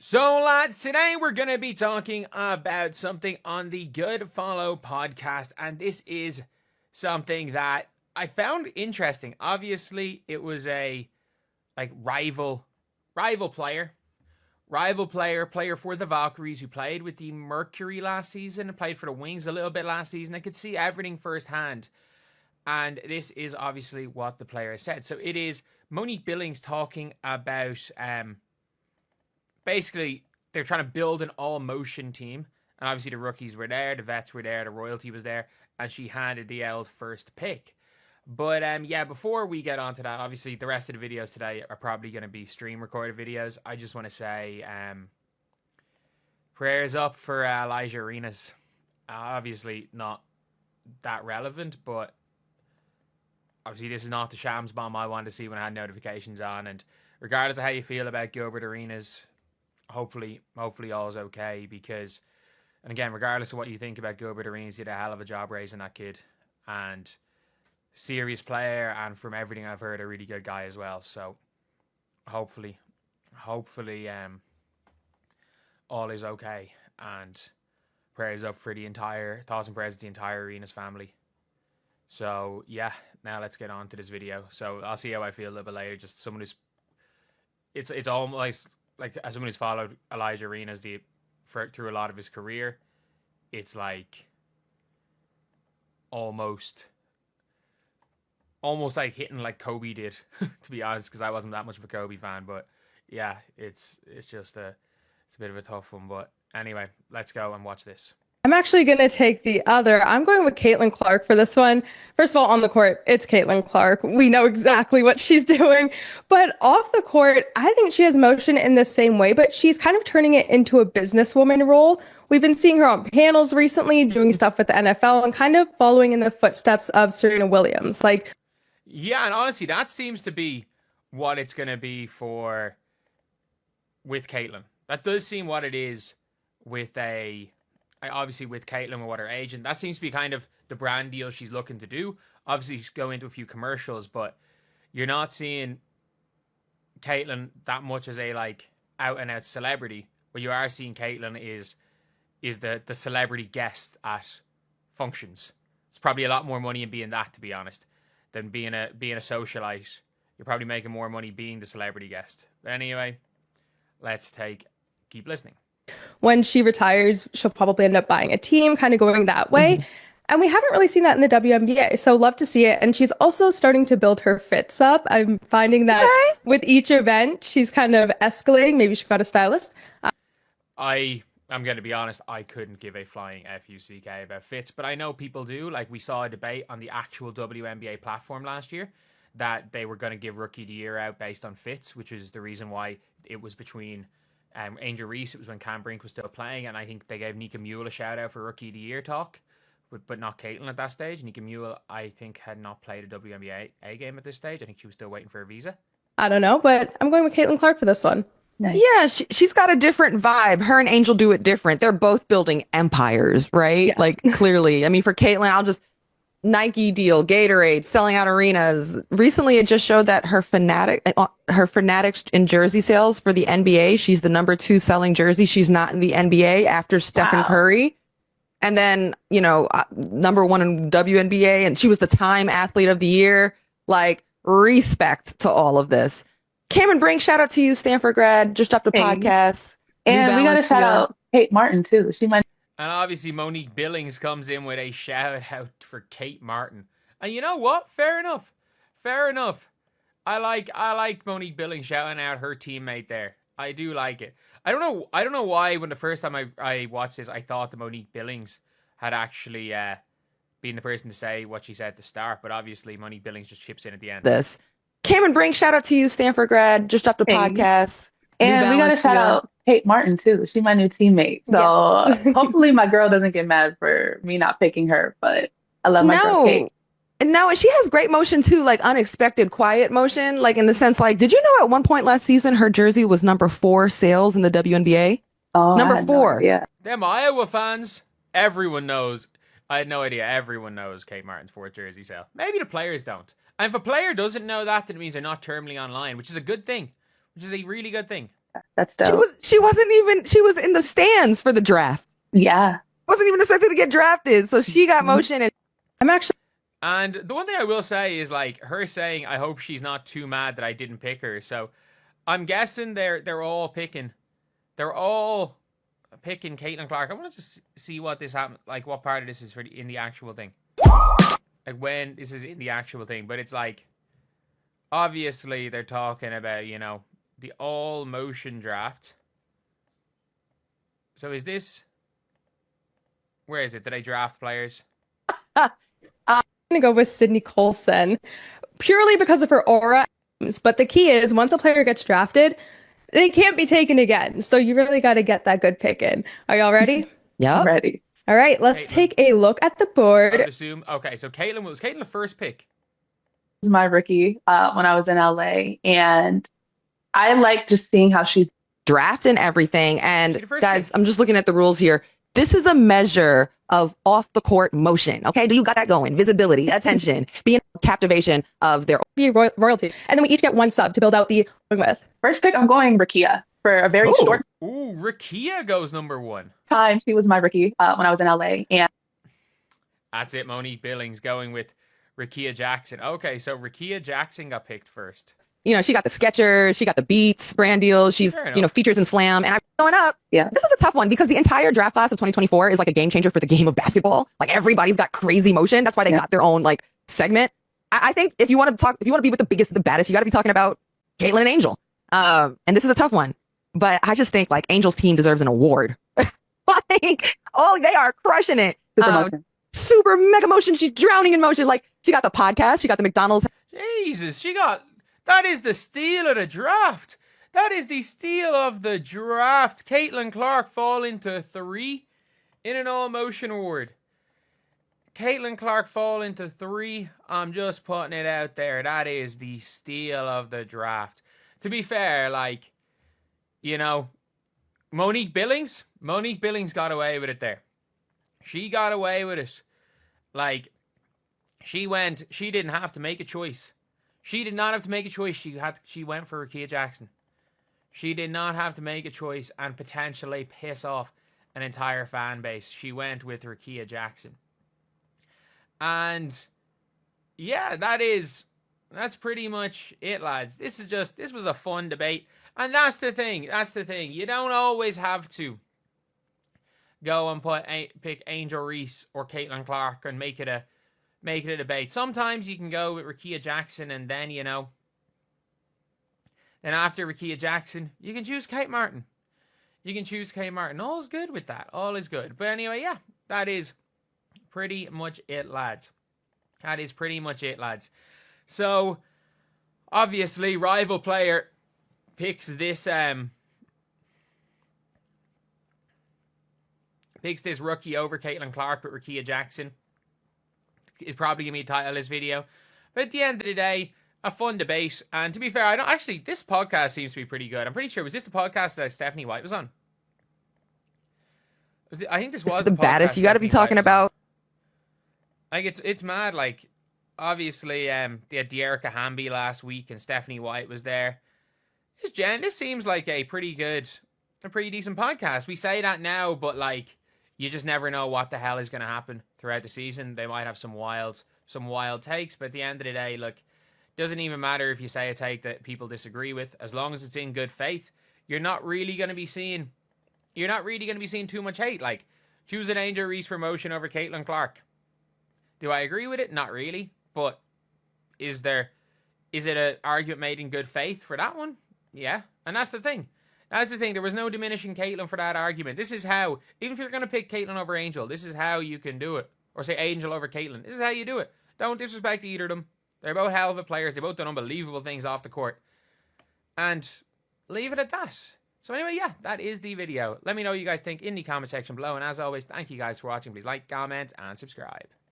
So, lads, today we're going to be talking about something on the Good Follow podcast, and this is something that I found interesting. Obviously, it was a rival player, player for the Valkyries who played with the Mercury last season and played for the Wings a little bit last season. I could see everything firsthand, and this is obviously what the player said. So it is Monique Billings talking about basically, they're trying to build an all-motion team. And obviously the rookies were there, the vets were there, the royalty was there, and she handed the Eld first pick. But yeah, before we get on to that, obviously the rest of the videos today are probably going to be stream recorded videos. I just want to say prayers up for Elijah Arenas. Obviously not that relevant, but obviously this is not the shams bomb I wanted to see when I had notifications on. And regardless of how you feel about Gilbert Arenas, hopefully all's okay, because, and again, regardless of what you think about Gilbert Arenas, he did a hell of a job raising that kid, and serious player, and from everything I've heard, a really good guy as well. So hopefully all is okay, and prayers up for the entire, thoughts and prayers of the entire Arenas family. So yeah, now let's get on to this video. So I'll see how I feel a little bit later. Just someone who's, it's almost like, as someone who's followed Elijah Arenas through a lot of his career, it's like almost like hitting like Kobe did, to be honest, because I wasn't that much of a Kobe fan. But yeah, it's just it's a bit of a tough one. But anyway, let's go and watch this. I'm actually going to take the other. I'm going with Caitlin Clark for this one. First of all, on the court, it's Caitlin Clark. We know exactly what she's doing. But off the court, I think she has motion in the same way, but she's kind of turning it into a businesswoman role. We've been seeing her on panels recently, doing stuff with the NFL and kind of following in the footsteps of Serena Williams. Yeah, and honestly, that seems to be what it's going to be with Caitlin. That does seem what it is with obviously with Caitlin and what her agent, that seems to be kind of the brand deal she's looking to do. Obviously she's going into a few commercials, but you're not seeing Caitlin that much as a out and out celebrity. What you are seeing Caitlin is the celebrity guest at functions. It's probably a lot more money in being that, to be honest, than being a socialite. You're probably making more money being the celebrity guest. But anyway, let's keep listening. When she retires, she'll probably end up buying a team, kind of going that way. Mm-hmm. And we haven't really seen that in the WNBA, so love to see it. And she's also starting to build her fits up. I'm finding that with each event, she's kind of escalating. Maybe she got a stylist. I'm going to be honest, I couldn't give a flying F-U-C-K about fits, but I know people do. Like, we saw a debate on the actual WNBA platform last year that they were going to give Rookie of the Year out based on fits, which is the reason why it was between Angel Reese. It was when Cam Brink was still playing, and I think they gave Nika Mule a shout out for Rookie of the Year talk, but not Caitlin at that stage. Nika Mule, I think, had not played a WNBA game at this stage. I think she was still waiting for a visa. I don't know, but I'm going with Caitlin Clark for this one. Nice. Yeah, she's got a different vibe. Her and Angel do it different. They're both building empires, right? Yeah. Like, clearly. I mean, for Caitlin, Nike deal, Gatorade, selling out arenas. Recently, it just showed that her Fanatics in jersey sales for the NBA, she's the #2 selling jersey. She's not in the NBA after Stephen Curry. And then, #1 in WNBA, and she was the Time Athlete of the Year. Like, respect to all of this. Cameron Brink, shout out to you, Stanford grad, just dropped a podcast. And we got to shout out Kate Martin, too. She might. And obviously Monique Billings comes in with a shout out for Kate Martin. And you know what? Fair enough. I like Monique Billings shouting out her teammate there. I do like it. I don't know why when the first time I watched this, I thought that Monique Billings had actually been the person to say what she said at the start. But obviously Monique Billings just chips in at the end. This. Cameron Brink, shout out to you, Stanford grad, just dropped a podcast. And we got to shout out Kate Martin, too. She's my new teammate. So yes. Hopefully my girl doesn't get mad for me not picking her, but I love my girl Kate. No, and she has great motion, too, like unexpected, quiet motion. Like, in the sense, did you know at one point last season, her jersey was #4 sales in the WNBA? Oh, #4. Yeah. Them Iowa fans, everyone knows. I had no idea. Everyone knows Kate Martin's 4th jersey sale. Maybe the players don't. And if a player doesn't know that, then it means they're not terminally online, which is a good thing. Which is a really good thing. That's She dope. was she was in the stands for the draft. Yeah. Wasn't even expected to get drafted. So she got Mhm. motion and I'm actually And the one thing I will say is like her saying, "I hope she's not too mad that I didn't pick her." So I'm guessing they're all picking Caitlin Clark. I want to just see what this happen, like what part of this is in the actual thing, like when this is in the actual thing. But it's like obviously they're talking about the all motion draft. So is this where is it? Did I draft players? going to go with Sydney Colson purely because of her aura. But the key is once a player gets drafted, they can't be taken again. So you really got to get that good pick in. Are y'all ready? I'm yep. ready. All right, let's Caitlin. take a look at the I board. would assume. Okay, so Caitlin the first pick. This is my rookie when I was in LA, and I like just seeing how she's Draft and everything. She And the first guys, pick. I'm just looking at the rules here. This is a measure of off the court motion. Okay. Do you got that going? Visibility, attention, being captivation of their Be royalty. And then we each get one sub to build out the with. first pick. I'm going Rakia for a very Ooh. short Ooh, Rakia goes number 1. time. She was my rookie when I was in LA, and That's it. Monique Billings going with Rakia Jackson. Okay, so Rakia Jackson got picked first. she got the Skechers, she got the Beats brand deal. She's, Fair enough. features in Slam. And I'm going up. Yeah. This is a tough one because the entire draft class of 2024 is like a game changer for the game of basketball. Like everybody's got crazy motion. That's why they Yeah. got their own like segment. I think if you want to be with the biggest, the baddest, you got to be talking about Caitlin and Angel. And this is a tough one, but I just think like Angel's team deserves an award. Like, they are crushing it. super motion. Super mega motion. She's drowning in motion. Like she got the podcast, she got the McDonald's. Jesus, that is the steal of the draft. That is the steal of the draft. Caitlin Clark fall into 3 in an all motion award. Caitlin Clark fall into 3. I'm just putting it out there. That is the steal of the draft. To be fair, like, Monique Billings got away with it there. She got away with it. Like, she didn't have to make a choice. She did not have to make a choice. She went for Rakia Jackson. She did not have to make a choice and potentially piss off an entire fan base. She went with Rakia Jackson. And yeah, that's pretty much it, lads. This was a fun debate. And that's the thing. You don't always have to go and pick Angel Reese or Caitlin Clark and make it a debate. Sometimes you can go with Rakia Jackson and then, then after Rakia Jackson, you can choose Kate Martin. All is good with that. All is good. But anyway, yeah, that is pretty much it, lads. So, obviously, rival player picks this rookie over Caitlin Clark with Rakia Jackson. Is probably going to be the title of this video. But at the end of the day, a fun debate. And to be fair, this podcast seems to be pretty good. I'm pretty sure, was this the podcast that Stephanie White was on? I think this was the baddest. You got to be talking about. Like, it's mad. Like, obviously, they had Dearica Hamby last week and Stephanie White was there. This seems like a pretty decent podcast. We say that now, but like, you just never know what the hell is going to happen throughout the season. They might have some wild takes, but at the end of the day, look, doesn't even matter if you say a take that people disagree with, as long as it's in good faith. You're not really going to be seeing too much hate. Like, choose an Angel Reese promotion over Caitlin Clark. Do I agree with it? Not really. But is it an argument made in good faith for that one? Yeah. And that's the thing. There was no diminishing Caitlin for that argument. This is how, even if you're going to pick Caitlin over Angel, this is how you can do it. Or say Angel over Caitlin. This is how you do it. Don't disrespect either of them. They're both hell of a players. They both done unbelievable things off the court. And leave it at that. So anyway, yeah, that is the video. Let me know what you guys think in the comment section below. And as always, thank you guys for watching. Please like, comment, and subscribe.